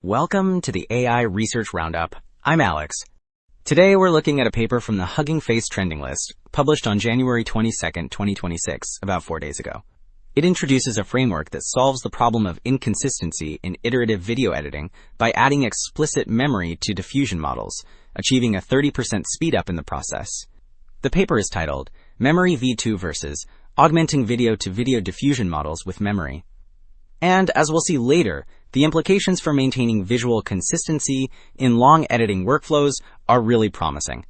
Welcome to the AI Research Roundup. I'm Alex. Today we're looking at a paper from the Hugging Face trending list, published on January 22nd, 2026, about 4 days ago. It introduces a framework that solves the problem of inconsistency in iterative video editing by adding explicit memory to diffusion models, achieving a 30% speedup in the process. The paper is titled Memory-V2 versus Augmenting Video-to-Video Diffusion Models with Memory. And, as we'll see later, the implications for maintaining visual consistency in long editing workflows are really promising.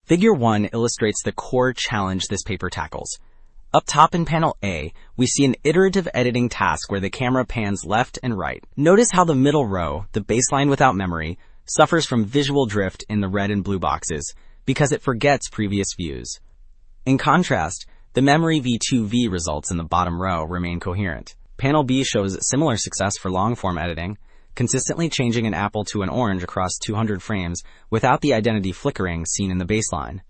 Figure 1 illustrates the core challenge this paper tackles. Up top in panel A, we see an iterative editing task where the camera pans left and right. Notice how the middle row, the baseline without memory, suffers from visual drift in the red and blue boxes because it forgets previous views. In contrast, the Memory-V2V results in the bottom row remain coherent. Panel B shows similar success for long-form editing, consistently changing an apple to an orange across 200 frames without the identity flickering seen in the baseline.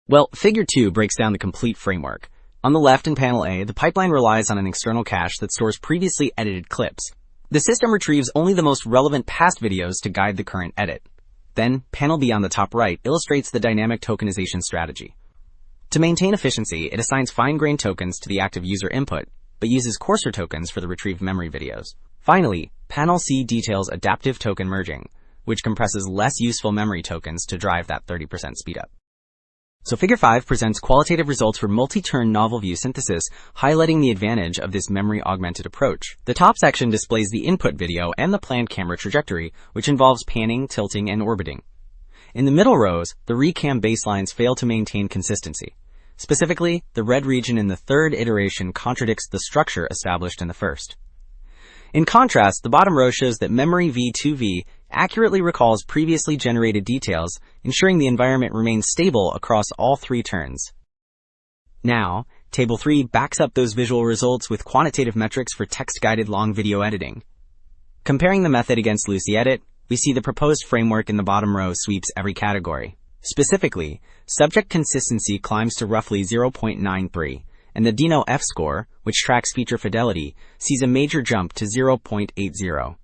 Well, Figure 2 breaks down the complete framework. On the left in Panel A, the pipeline relies on an external cache that stores previously edited clips. The system retrieves only the most relevant past videos to guide the current edit. Then, Panel B on the top right illustrates the dynamic tokenization strategy. To maintain efficiency, it assigns fine-grained tokens to the active user input, but uses coarser tokens for the retrieved memory videos. Finally, Panel C details adaptive token merging, which compresses less useful memory tokens to drive that 30% speedup. So Figure 5 presents qualitative results for multi-turn novel view synthesis, highlighting the advantage of this memory-augmented approach. The top section displays the input video and the planned camera trajectory, which involves panning, tilting, and orbiting. In the middle rows, the recam baselines fail to maintain consistency. Specifically, the red region in the third iteration contradicts the structure established in the first. In contrast, the bottom row shows that Memory-V2V accurately recalls previously generated details, ensuring the environment remains stable across all three turns. Now, Table 3 backs up those visual results with quantitative metrics for text-guided long video editing. Comparing the method against LucyEdit, we see the proposed framework in the bottom row sweeps every category. Specifically, subject consistency climbs to roughly 0.93, and the Dino F score, which tracks feature fidelity, sees a major jump to 0.80.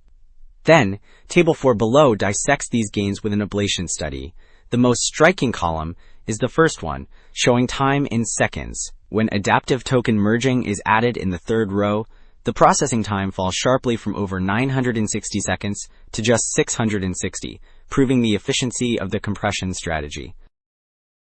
Then, Table 4 below dissects these gains with an ablation study. The most striking column is the first one, showing time in seconds. When adaptive token merging is added in the third row, the processing time falls sharply from over 960 seconds to just 660, proving the efficiency of the compression strategy.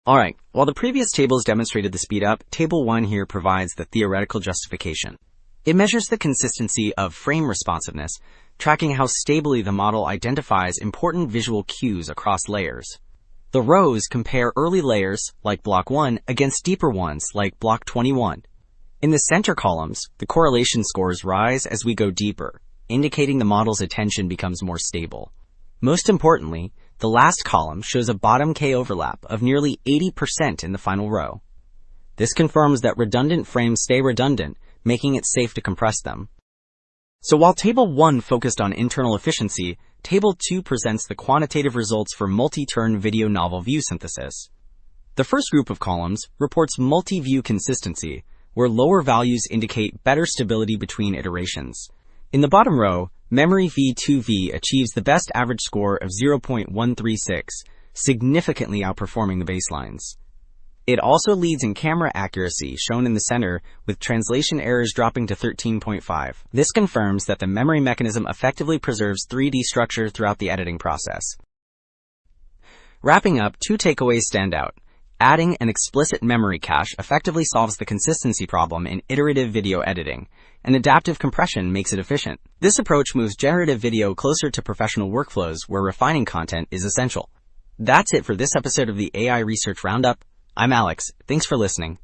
Alright, while the previous tables demonstrated the speedup, Table 1 here provides the theoretical justification. It measures the consistency of frame responsiveness, tracking how stably the model identifies important visual cues across layers. The rows compare early layers, like Block 1, against deeper ones, like Block 21. In the center columns, the correlation scores rise as we go deeper, indicating the model's attention becomes more stable. Most importantly, the last column shows a bottom K overlap of nearly 80% in the final row. This confirms that redundant frames stay redundant, making it safe to compress them. So while Table 1 focused on internal efficiency, Table 2 presents the quantitative results for multi-turn video novel view synthesis. The first group of columns reports multi-view consistency, where lower values indicate better stability between iterations. In the bottom row, Memory-V2V achieves the best average score of 0.136, significantly outperforming the baselines. It also leads in camera accuracy, shown in the center, with translation errors dropping to 13.5. This confirms that the memory mechanism effectively preserves 3D structure throughout the editing process. Wrapping up, two takeaways stand out. Adding an explicit memory cache effectively solves the consistency problem in iterative video editing, and adaptive compression makes it efficient. This approach moves generative video closer to professional workflows where refining content is essential. That's it for this episode of the AI Research Roundup. I'm Alex. Thanks for listening.